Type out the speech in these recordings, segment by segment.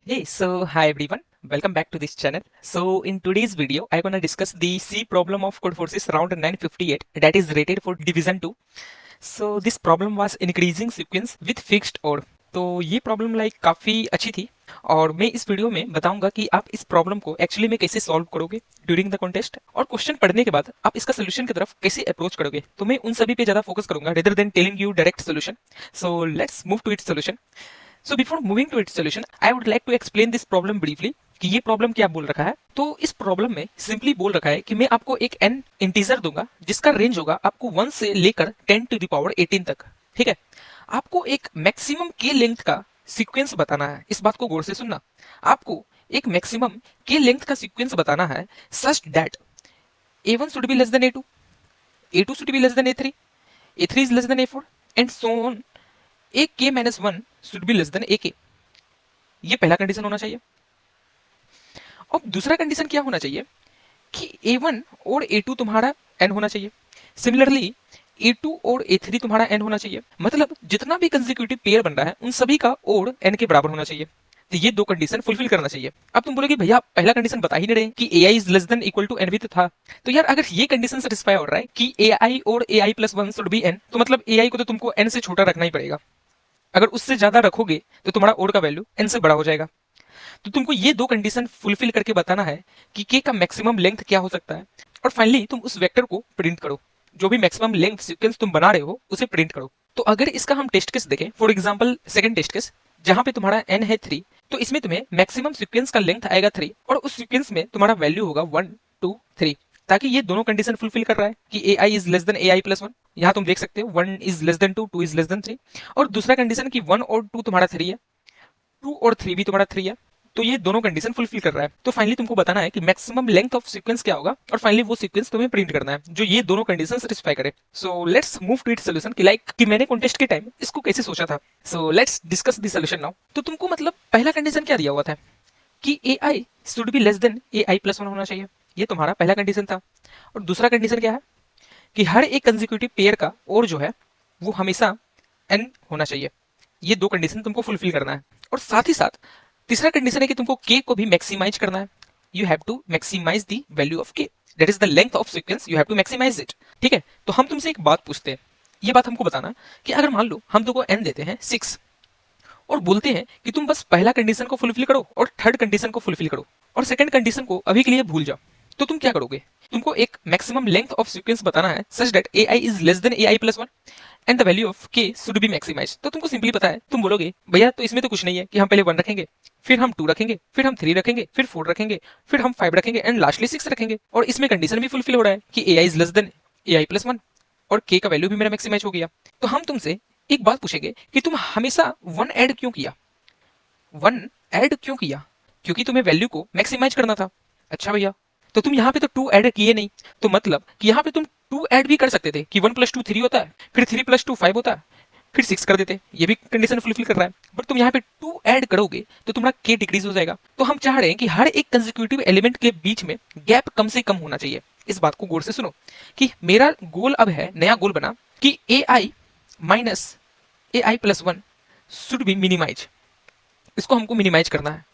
Hey, so hi everyone, welcome back to this channel. So in today's video, I'm gonna discuss the C problem of code forces round 958 that is rated for division 2. So this problem was increasing sequence with fixed order. तो ये problem काफ़ी अच्छी थी और मैं इस video में बताऊंगा कि आप इस प्रॉब्लम को एक्चुअली में कैसे सॉल्व करोगे ड्यूरिंग द कॉन्टेस्ट और क्वेश्चन पढ़ने के बाद आप इसका सोल्यूशन की तरफ कैसे अप्रोच करोगे। तो मैं उन सभी पे ज़्यादा फोकस करूंगा rather than telling you direct solution. So let's move to its solution. So before moving to its solution, I would like to explain this problem briefly कि ये प्रॉब्लम क्या बोल रखा है। तो इस प्रॉब्लम में सिंपली बोल रखा है कि मैं आपको एक n इंटीजर दूंगा जिसका रेंज होगा आपको 1 से लेकर 10 टू द पावर 18 तक। ठीक है, आपको एक मैक्सिमम के लेंथ का सीक्वेंस बताना है। इस बात को गौर से सुनना, आपको एक मैक्सिमम के लेंथ का सीक्वेंस बताना है such that a1 should be less than a2, a2 should be less than a3, a3 is less than a4 and so on. A k minus one should be less than a k, ये पहला condition होना चाहिए। अब दूसरा condition क्या होना चाहिए कि ए1 और ए2 तुम्हारा एन होना चाहिए। सिमिलरली ए2 और ए3 तुम्हारा एन होना चाहिए। मतलब जितना भी कंसेक्यूटिव पेयर बन रहा है उन सभी का ओड एन के बराबर होना चाहिए। तो ये दो कंडीशन फुलफिल करना चाहिए। अब तुम बोलोगे भैया पहला कंडीशन बता ही नहीं रहे कि a i is less than equal to n भी तो था। तो यार अगर ये कंडीशन सेटिस्फाई हो रहा है कि ए आई और a i plus one should be n, तो मतलब ए आई को तो तुमको एन से छोटा रखना ही पड़ेगा। अगर उससे ज्यादा रखोगे तो तुम्हारा ओड का वैल्यू एन से बड़ा हो जाएगा। तो तुमको ये दो कंडीशन फुलफिल करके बताना है कि के का मैक्सिमम लेंथ क्या हो सकता है और फाइनली तुम उस वेक्टर को प्रिंट करो। जो भी मैक्सिमम लेंथ सीक्वेंस तुम बना रहे हो उसे प्रिंट करो। तो अगर इसका हम टेस्ट केस देखें, for example second test case जहां पे तुम्हारा एन है 3, तो इसमें तुम्हें मैक्सिमम सीक्वेंस का लेंथ आएगा 3 और उस सीक्वेंस में तुम्हारा वैल्यू होगा 1 2 3, ताकि ये दोनों कंडीशन फुलफिल कर रहा है कि a i is less than a i plus one. यहाँ तुम देख सकते हो 1 is less than 2, 2 is less than 3। और दूसरा कंडीशन कि 1 और 2 तुम्हारा 3 है, 2 और 3 भी तुम्हारा 3 है। तो ये दोनों कंडीशन फुलफिल कर रहा है। तो फाइनली तुमको बताना है कि मैक्सिमम लेंथ ऑफ सीक्वेंस क्या होगा और फाइनली वो सीक्वेंस तुम्हें प्रिंट करना है जो ये दोनों कंडीशन सेटिस्फाई करे। So let's move to it solution कि कि मैंने कॉन्टेस्ट के टाइम इसको कैसे सोचा था। So let's discuss the solution now. तो तुमको मतलब पहला कंडीशन क्या दिया हुआ था कि a i should be less than a i plus one होना चाहिए। ये तुम्हारा पहला कंडीशन था। और दूसरा कंडीशन क्या है कि हर एक कंसेक्यूटिव पेयर का और जो है वो हमेशा एन होना चाहिए। ये दो कंडीशन तुमको फुलफिल करना है। और साथ ही साथ तीसरा कंडीशन है कि तुमको के को भी मैक्सिमाइज करना है। You have to maximise the value of k, that is the length of sequence, you have to maximise it. ठीक है, तो हम तुमसे एक बात पूछते हैं, ये बात हमको बताना कि अगर मान लो हम तुमको एन देते हैं 6 और बोलते हैं कि तुम बस पहला कंडीशन को फुलफिल करो और थर्ड कंडीशन को फुलफिल करो और सेकंड कंडीशन को अभी के लिए भूल जाओ, तो तुम क्या करोगे? तुमको एक मैक्सिमम लेंथ ऑफ सीक्वेंस बताना है such that A i is less than a i plus one and the value of के शुड बी मैक्सिमाइज। तो तुमको सिंपली पता है, तुम बोलोगे भैया तो इसमें तो कुछ नहीं है कि हम पहले 1 रखेंगे, फिर हम 2 रखेंगे, फिर हम 3 रखेंगे, फिर 4 रखेंगे, फिर हम 5 रखेंगे एंड लास्टली 6 रखेंगे। और इसमें कंडीशन भी फुलफिल हो रहा है कि a i is less than a i plus one और के का वैल्यू भी मेरा मैक्सिमाइज हो गया। तो हम तुमसे एक बात पूछेंगे कि तुम हमेशा 1 ऐड क्यों किया? 1 ऐड क्यों किया? क्योंकि तुम्हें वैल्यू को मैक्सिमाइज करना था। अच्छा भैया, तो तुम यहाँ पे तो 2 ऐड किए नहीं, तो मतलब कि यहाँ पे तुम 2 ऐड भी कर सकते थे कि 1 + 2 3 होता है, फिर 3 + 2 5 होता है, फिर 6 कर देते। ये भी कंडीशन फुलफिल कर रहा है। बट तुम यहाँ पे 2 ऐड करोगे तो तुम्हारा के डिक्रीज हो जाएगा। तो हम चाह रहे हैं कि हर एक कंसेक्यूटिव एलिमेंट के बीच में गैप कम से कम होना चाहिए। इस बात को गौर से सुनो कि मेरा गोल अब है, नया गोल बना कि a i minus a i plus one should be minimise. इसको हमको मिनिमाइज करना है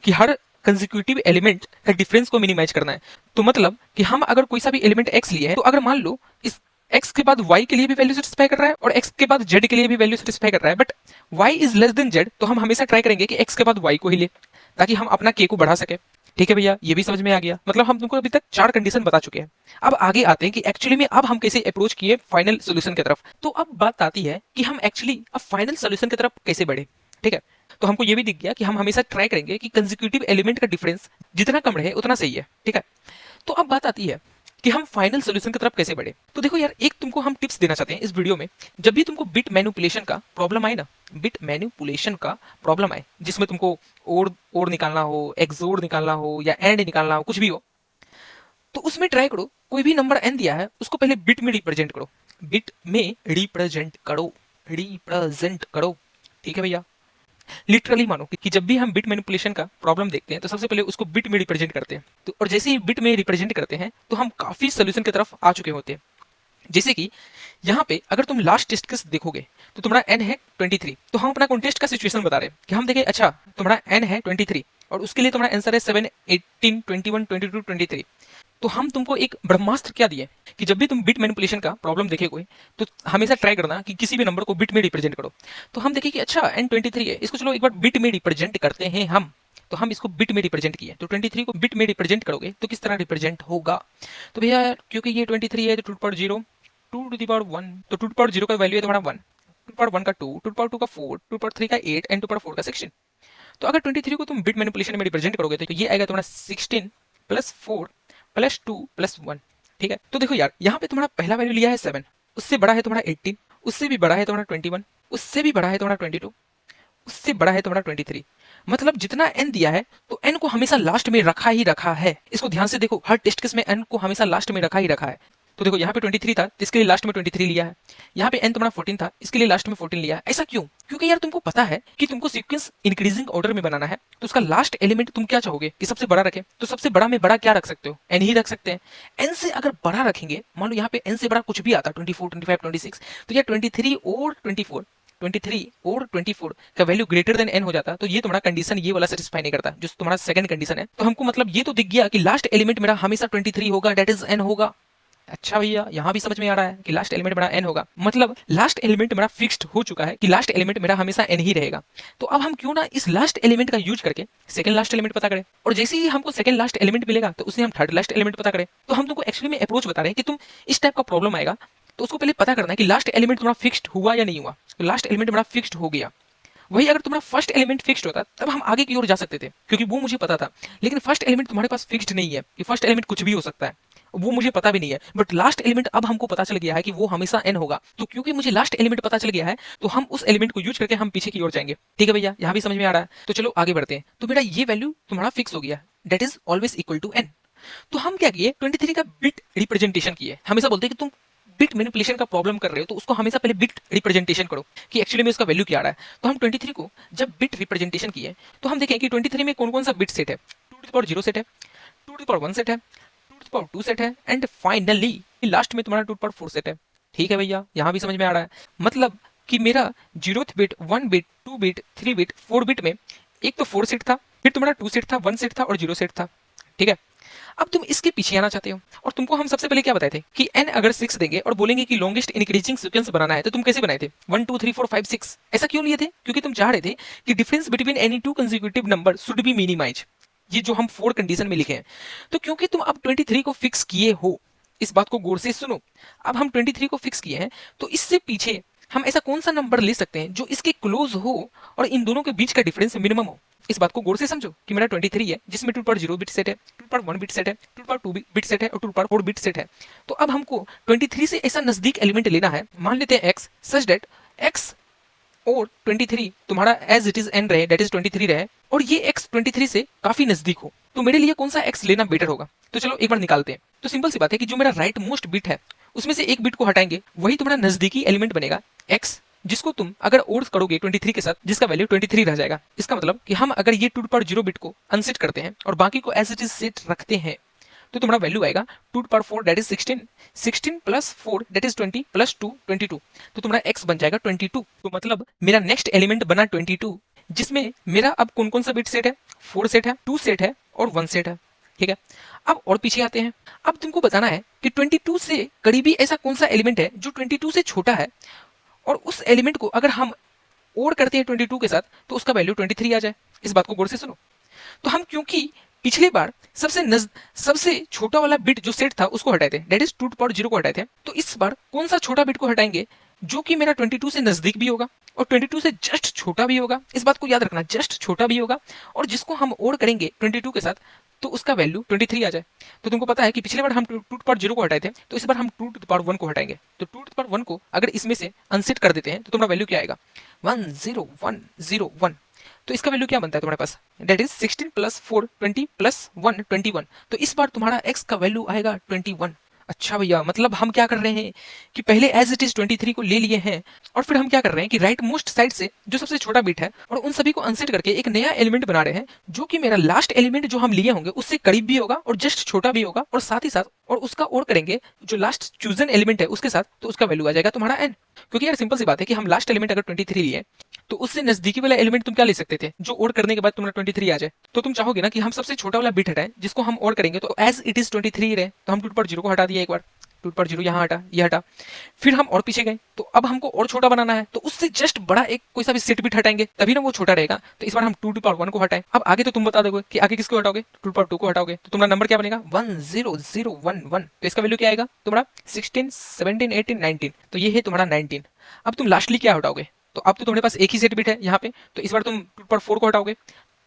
कि हर कंसेक्यूटिव एलिमेंट का डिफरेंस को मिनिमाइज करना है। तो मतलब कि हम अगर कोई सा भी एलिमेंट एक्स लिए हैं, तो अगर मान लो इस एक्स के बाद वाई के लिए भी वैल्यू सेटिस्फाई कर रहा है और एक्स के बाद जेड के लिए भी वैल्यू सेटिस्फाई कर रहा है, but why is less then Z, तो हम हमेशा ट्राई करेंगे कि एक्स के बाद वाई को ही ले ताकि हम अपना के को बढ़ा सके। ठीक है भैया, ये भी समझ में आ गया। मतलब हम तुमको अभी तक 4 कंडीशन बता चुके हैं। अब आगे आते हैं कि एक्चुअली में अब हम कैसे अप्रोच किए फाइनल सोल्यूशन की तरफ। तो अब बात आती है कि हम एक्चुअली अब फाइनल सोल्यूशन की तरफ कैसे बढ़े। ठीक है, तो हमको ये भी दिख गया कि हम हमेशा ट्राई करेंगे कि कंसेक्यूटिव एलिमेंट का डिफरेंस जितना कम रहे उतना सही है। ठीक है, तो अब बात आती है कि हम फाइनल सोल्यूशन की तरफ कैसे बढ़े। तो देखो यार, एक तुमको हम टिप्स देना चाहते हैं इस वीडियो में। जब भी तुमको बिट मैनिपुलेशन का प्रॉब्लम आए ना, बिट मैनिपुलेशन का प्रॉब्लम आए जिसमें तुमको ओड निकालना हो, एक्सोड निकालना हो या एंड निकालना हो, कुछ भी हो, तो उसमें ट्राई करो कोई भी नंबर एन दिया है उसको पहले बिट में रिप्रेजेंट करो। बिट में रिप्रेजेंट करो, रिप्रेजेंट करो। ठीक है भैया, लिटरली मानो कि जब भी हम बिट मैनिपुलेशन का प्रॉब्लम देखते हैं तो सबसे पहले उसको बिट में रिप्रेजेंट करते हैं। तो और जैसे ही बिट में रिप्रेजेंट करते हैं तो हम काफी सोल्यूशन की तरफ आ चुके होते हैं। जैसे कि यहाँ पे अगर तुम लास्ट टेस्ट केस देखोगे तो तुम्हारा n है 23। तो हम अपना कॉन्टेस्ट का सिचुएशन बता रहे हैं कि हम देखें अच्छा तुम्हारा n है 23 और उसके लिए तुम्हारा आंसर है 7, 18, 21, 22, 23। तो हम तुमको एक ब्रह्मास्त्र क्या दिए कि जब भी तुम बिट मैनिपुलेशन का प्रॉब्लम देखे कोई तो हमेशा ट्राई करना कि किसी भी नंबर को बिट में रिप्रेजेंट करो। तो हम देखें कि अच्छा n23 है, इसको चलो एक बार बिट में रिप्रेजेंट करते हैं हम। तो हम इसको बिट में रिप्रेजेंट किए, तो 23 को बिट में रिप्रेजेंट करोगे तो किस तरह रिप्रेजेंट होगा। तो भैया क्योंकि ये 23 है तो 2/0 2 to the power 1, तो 2/0 का वैल्यू है तुम्हारा 1, 2/1 का 2, 2/2 का 4, 2/3 का 8 एंड 2/4 का 16। तो अगर 23 को तुम बिट मैनिपुलेशन में रिप्रेजेंट करोगे तो ये आएगा तुम्हारा 16 प्लस 4 प्लस 2 प्लस 1। ठीक है, तो देखो यार यहाँ पे तुम्हारा पहला वैल्यू लिया है 7, उससे बड़ा है तुम्हारा 18, उससे भी बड़ा है तुम्हारा 21, उससे भी बड़ा है तुम्हारा 22, उससे बड़ा है तुम्हारा 23। मतलब जितना n दिया है तो n को हमेशा लास्ट में रखा ही रखा है। इसको ध्यान से देखो, हर टेस्ट केस में n को हमेशा लास्ट में रखा ही रखा है। तो देखो यहाँ पे 23 था तो इसके लिए लास्ट में 23 लिया है, यहाँ पे n तुम्हारा 14 था इसके लिए लास्ट में 14 लिया है। ऐसा क्यों? क्योंकि यार तुमको पता है कि तुमको सीक्वेंस इंक्रीजिंग ऑर्डर में बनाना है, तो उसका लास्ट एलिमेंट तुम क्या चाहोगे कि सबसे बड़ा रखे। तो सबसे बड़ा में बड़ा क्या रख सकते हो? n ही रख सकते हैं। n से अगर बड़ा रखेंगे, मान लो यहाँ पे n से बड़ा कुछ भी आता 24, 25, 26, तो यार 23 और 23 और 24 का वैल्यू ग्रेटर देन n हो जाता, तो ये तुम्हारा कंडीशन ये वाला सेटिस्फाई नहीं करता जो तुम्हारा सेकंड कंडीशन है। तो हमको मतलब ये तो दिख गया कि लास्ट एलिमेंट मेरा हमेशा 23 होगा, दैट इज n होगा। अच्छा भैया यहाँ भी समझ में आ रहा है कि लास्ट एलिमेंट मेरा n होगा, मतलब लास्ट एलिमेंट मेरा फिक्स्ड हो चुका है कि लास्ट एलिमेंट मेरा हमेशा n ही रहेगा। तो अब हम क्यों ना इस लास्ट एलिमेंट का यूज करके सेकंड लास्ट एलिमेंट पता करें, और जैसे ही हमको सेकंड लास्ट एलिमेंट मिलेगा तो उसे हम थर्ड लास्ट एलिमेंट पता करें। तो हम तुमको एक्चुअली में अप्रोच बता रहे हैं कि तुम इस टाइप का प्रॉब्लम आएगा तो उसको पहले पता करना है कि लास्ट एलिमेंट तुम्हारा फिक्स्ड हुआ या नहीं हुआ। तो लास्ट एलिमेंट मेरा फिक्स्ड हो गया, वही अगर तुम्हारा फर्स्ट एलिमेंट फिक्स्ड होता तब हम आगे की ओर जा सकते थे, क्योंकि वो मुझे पता था। लेकिन फर्स्ट एलिमेंट तुम्हारे पास फिक्स्ड नहीं है कि फर्स्ट एलिमेंट कुछ भी हो सकता है, वो मुझे पता भी नहीं है। बट लास्ट एलिमेंट अब हमको पता चल गया है कि वो हमेशा n होगा। तो क्योंकि मुझे लास्ट एलिमेंट पता चल गया है तो हम उस एलिमेंट को यूज करके हम पीछे की ओर जाएंगे। ठीक है भैया, यहाँ भी समझ में आ रहा है। तो चलो आगे बढ़ते हैं। तो बेटा ये वैल्यू तुम्हारा फिक्स हो गया, that is always equal to n। तो हम क्या किए, 23 का बिट रिप्रेजेंटेशन किए। हमेशा बोलते हैं कि तुम बिट मैनिपुलेशन का प्रॉब्लम कर रहे हो तो उसको हमेशा पहले बिट रिप्रेजेंटेशन करो कि एक्चुअली में उसका वैल्यू क्या आ रहा है। तो हम 23 को जब बिट रिप्रेजेंटेशन किए तो हम देखें कि 23 में कौन कौन सा बिट सेट है। 2 to the power 0 सेट है, 2 to the power 1 सेट है, 2 to the power 2 सेट है एंड फाइनली लास्ट में तुम्हारा 2 to the power 4 सेट है। ठीक है भैया, यहाँ भी समझ में आ रहा है। मतलब कि मेरा 0th bit, 1 bit, 2 bit, 3 bit, 4 bit में एक तो 4 सेट था, फिर तुम्हारा 2 सेट था, 1 सेट था और 0 सेट था। ठीक है, अब तुम इसके पीछे आना चाहते हो और तुमको हम सबसे पहले क्या बताए थे कि n अगर 6 देंगे और बोलेंगे कि लॉन्गेस्ट इंक्रीजिंग सीक्वेंस बनाना है तो तुम कैसे बनाए थे 1 2 3 4 5 6। ऐसा क्यों लिए थे? क्योंकि तुम चाह रहे थे कि difference between any two consecutive number should be minimize, ये जो हम 4 कंडीशन में लिखे हैं। तो क्योंकि तुम अब 23 को फिक्स किए हो, इस बात को गौर से सुनो, अब हम 23 को फिक्स किए हैं तो इससे पीछे हम ऐसा कौन सा नंबर ले सकते हैं जो इसके क्लोज हो और इन दोनों के बीच का डिफरेंस मिनिमम हो। इस बात को गौर से समझो कि मेरा 23 है जिसमें 2/0 बिट सेट है, 2/1 बिट सेट है, 2/2 बिट सेट है और 2/4 बिट सेट है। तो अब हमको 23 से ऐसा नजदीक एलिमेंट लेना है, मान लेते हैं x, सच दैट x और 23 तुम्हारा एज इट इज n रहे, दैट इज 23 रहे, और ये x 23 से काफी नजदीक हो। तो मेरे लिए कौन सा x लेना बेटर होगा? तो चलो एक बार निकालते हैं। तो सिंपल सी बात है कि जो मेरा राइट मोस्ट बिट है उसमें से एक बिट को हटाएंगे, वही तुम्हारा नजदीकी एलिमेंट बनेगा x, जिसको तुम अगर ओड करोगे 23 के साथ जिसका वैल्यू 23 रह जाएगा। इसका मतलब कि हम अगर ये 2/0 बिट को अनसेट करते हैं और बाकी को एज इट इज सेट रखते हैं तो तुम्हारा वैल्यू आएगा 2/4 that is 16, 16 plus 4 that is 20 plus 2 22। तो तुम्हारा x बन जाएगा 22। तो मतलब मेरा नेक्स्ट एलिमेंट बना 22, जिसमें मेरा अब कौन कौन सा बिट सेट है, 4 सेट है, 2 सेट है और 1 सेट है। ठीक है, अब और पीछे आते हैं। अब तुमको बताना है कि 22 से करीबी ऐसा कौन सा एलिमेंट है जो 22 से छोटा है और उस एलिमेंट को अगर हम ओड करते हैं 22 के साथ तो उसका वैल्यू 23 आ जाए। इस बात को गौर से सुनो। तो हम क्योंकि पिछले बार सबसे छोटा वाला बिट जो सेट था उसको हटाए थे, दैट इज 2/0 को हटाए थे, तो इस बार कौन सा छोटा बिट को हटाएंगे जो कि मेरा 22 से नजदीक भी होगा और 22 से जस्ट छोटा भी होगा। इस बात को याद रखना, जस्ट छोटा भी होगा और जिसको हम ओड करेंगे 22 के साथ तो उसका वैल्यू 23 आ जाए। तो तुमको पता है कि पिछले बार हम 2/0 को हटाए थे, तो इस बार हम 2/1 को हटाएंगे। तो 2/1 को अगर इसमें से अनसेट कर देते हैं तो तुम्हारा वैल्यू क्या आएगा 10101। तो इसका वैल्यू क्या बनता है तुम्हारे पास, दैट इज 16 प्लस 4 20 प्लस 1 21। तो इस बार तुम्हारा x का वैल्यू आएगा 21। अच्छा भैया, मतलब हम क्या कर रहे हैं कि पहले एज इट इज 23 को ले लिए हैं और फिर हम क्या कर रहे हैं कि राइट मोस्ट साइड से जो सबसे छोटा बिट है और उन सभी को अनसेट करके एक नया एलिमेंट बना रहे हैं जो कि मेरा लास्ट एलिमेंट जो हम लिए होंगे उससे करीब भी होगा और जस्ट छोटा भी होगा और साथ ही साथ और उसका और करेंगे जो लास्ट चूजन एलिमेंट है उसके साथ, तो उसका वैल्यू आ जाएगा तुम्हारा एन। क्योंकि यार सिंपल सी बात है कि हम लास्ट एलिमेंट अगर 23 लिए तो उससे नजदीकी वाला एलिमेंट तुम क्या ले सकते थे जो ओड करने के बाद तुम्हारा 23 आ जाए। तो तुम चाहोगे ना कि हम सबसे छोटा वाला बिट हटाएं जिसको हम ओड करेंगे तो एज इट इज 23 रहे, तो हम 2.0 को हटा दिया एक बार, 2.0 यहाँ हटा, ये हटा। फिर हम और पीछे गए तो अब हमको और छोटा बनाना है तो उससे जस्ट बड़ा एक कोई सा भी सेट बिट हटाएंगे तभी ना वो छोटा रहेगा। तो इस बार हम 2 टू पावर 1 को हटाएं। अब आगे तो तुम बता दोगे कि आगे किसको हटाओगे, 2 टू पावर 2 को हटाओगे तो तुम्हारा नंबर क्या बनेगा 10011। तो इसका वैल्यू क्या आएगा तुम्हारा 16 17 18 19, तो ये है तुम्हारा 19। अब तुम लास्टली क्या हटाओगे, तो अब तो तुम्हारे पास एक ही सेट बिट है यहाँ पे, तो इस बार तुम 2 पर 4 को हटाओगे।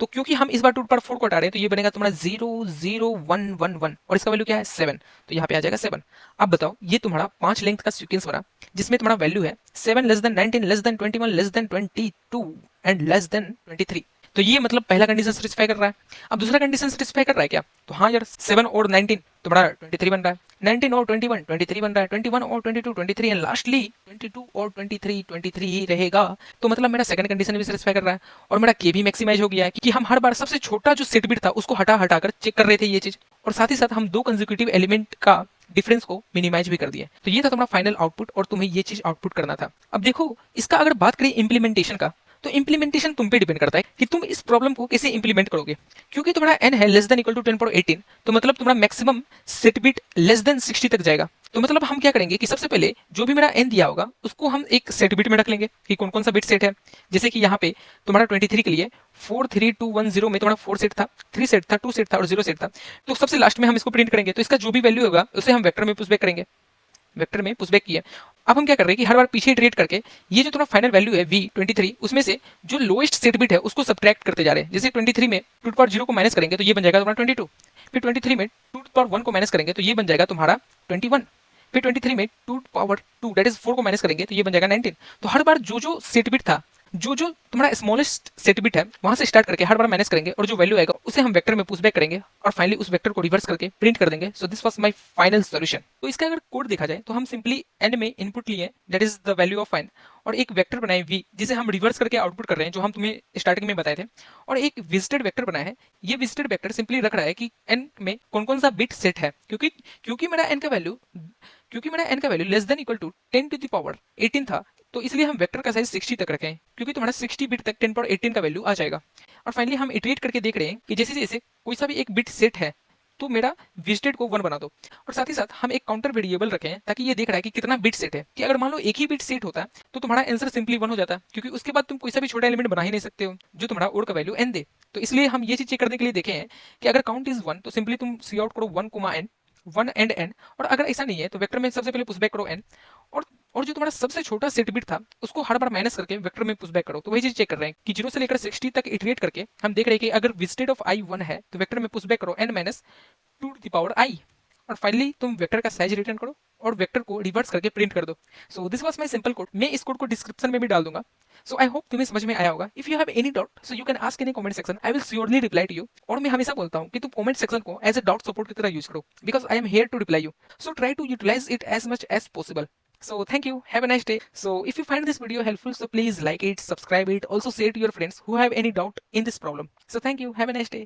तो क्योंकि हम इस बार 2 पर 4 को हटा रहे हैं तो ये बनेगा तुम्हारा 0 0 1 1 1 और इसका वैल्यू क्या है 7, तो यहाँ पे आ जाएगा 7। अब बताओ ये तुम्हारा 5 लेंथ का सीक्वेंस बना जिसमें तुम्हारा वैल्यू है 7 less than 19 less than 21 less than 22 and less than 23। तो ये मतलब पहला कंडीशन सेटिस्फाई कर रहा है। अब दूसरा कंडीशन सेटिस्फाई कर रहा है क्या, तो हाँ यार 7 और 19 तुम्हारा 23 बन रहा है, 19 और 21 23 बन रहा है, 21 और 22 23 एंड लास्टली 22 और 23 23 ही रहेगा। तो मतलब मेरा सेकंड कंडीशन भी सेटिस्फाई कर रहा है और मेरा के भी मैक्सिमाइज हो गया है कि हम हर बार सबसे छोटा जो सेट बिट था उसको हटा हटा कर चेक कर रहे थे ये चीज, और साथ ही साथ हम दो कंसेक्यूटिव एलिमेंट का डिफरेंस को मिनिमाइज भी कर दिया। तो ये था तुम्हारा फाइनल आउटपुट और तुम्हें ये चीज आउटपुट करना था। अब देखो इसका अगर बात करें इंप्लीमेंटेशन का, तो इंप्लीमेंटेशन तुम पे डिपेंड करता है कि तुम इस प्रॉब्लम को कैसे इंप्लीमेंट करोगे। क्योंकि तुम्हारा n है लेस देन इक्वल टू 10 18, तो मतलब तुम्हारा maximum set bit less than 60 तक जाएगा। तो मतलब हम क्या करेंगे कि सबसे पहले जो भी मेरा n दिया होगा उसको हम एक सेट बिट में रख लेंगे कि कौन कौन सा बिट सेट है। जैसे कि यहाँ पे तुम्हारा 23 के लिए 4 3 2 1 0 में तुम्हारा 4 सेट था, 3 सेट था, 2 सेट था और 0 सेट था। तो सबसे लास्ट में हम इसको प्रिंट करेंगे तो इसका जो भी वैल्यू होगा उसे हम वेक्टर में पुश बैक करेंगे, वेक्टर में पुशबैक किया। अब हम क्या कर रहे हैं कि हर बार पीछे इटरेट करके ये जो तुम्हारा फाइनल वैल्यू है v23 उसमें से जो लोएस्ट सेट बिट है उसको सब्ट्रैक्ट करते जा रहे हैं। जैसे 23 में 2 को माइनस करेंगे तो ये बन जाएगा तुम्हारा 22, फिर 23 में 2 को माइनस करेंगे तो ये बन जाएगा तुम्हारा 21, फिर 23 में 2 दैट इज 4 को माइनस करेंगे तो ये बन जाएगा 19। तो हर बार जो जो सेट बिट था, जो जो तुम्हारा स्मॉलेस्ट सेट बिट है वहां से स्टार्ट करके हर बार माइनस करेंगे और जो वैल्यू आएगा उसे हम वेक्टर में पुश बैक करेंगे और फाइनली उस वेक्टर को रिवर्स करके प्रिंट कर देंगे। सो this was my final solution. तो इसका अगर कोड देखा जाए तो हम सिंपली n में इनपुट लिए that is the value of n और एक वेक्टर बनाए v जिसे हम रिवर्स करके आउटपुट कर रहे हैं जो हम तुम्हें स्टार्टिंग में बताए थे, और एक विजिटेड वेक्टर बनाया है। ये विजिटेड वेक्टर सिंपली रख रहा है कि n में कौन कौन सा बिट सेट है, क्योंकि मेरा n का value less than equal to 10 to the power 18 था, तो इसलिए हम वेक्टर का साइज 60 तक रखें क्योंकि तुम्हारा 60 बिट तक 10 पावर 18 का वैल्यू आ जाएगा। और फाइनली हम इटरेट करके देख रहे हैं कि जैसे जैसे कोई सा भी एक बिट सेट है तो मेरा विजिटेड को 1 बना दो, और साथ ही साथ हम एक काउंटर वेरिएबल रखें ताकि ये देख रहा है कि कितना बिट सेट है, कि अगर मान लो एक ही बिट सेट होता है तो तुम्हारा आंसर सिंपली 1 हो जाता है क्योंकि उसके बाद तुम कोई सा भी छोटा एलिमेंट बना ही नहीं सकते हो जो तुम्हारा ओड का वैल्यू n दे। तो इसलिए हम ये चीज चेक करने के लिए देखे हैं कि अगर काउंट इज 1 तो सिंपली तुम सी आउट करो 1 एंड n, और अगर ऐसा नहीं है तो वेक्टर में सबसे पहले पुशबैक करो n, और जो तुम्हारा सबसे छोटा सेट बिट था उसको हर बार माइनस करके वेक्टर में पुशबैक करो। तो वही चीज चेक कर रहे हैं कि 0 से लेकर 60 तक इटरेट करके हम देख रहे हैं कि अगर विजिटेड ऑफ i 1 है तो वेक्टर में पुशबैक करो n minus 2 to the power i, और फाइनली तुम वेक्टर का साइज रिटर्न करो और वेक्टर को रिवर्स करके प्रिंट कर दो। So this was my simple code. मैं इस कोड को डिस्क्रिप्शन में भी डाल दूंगा। सो आई होप तुम्हें समझ में आया होगा। If you have any doubt so you can ask in comment section, I will surely reply to you. और मैं हमेशा बोलता हूँ कि तुम कमेंट सेक्शन को एज अ डाउट सपोर्ट की तरह यूज करो because I am here to reply you. So try to utilize it as much as possible. So thank you, have a nice day. So if you find this video helpful, so please like it, subscribe it, also share to your friends who have any doubt in this problem. So thank you, have a nice day.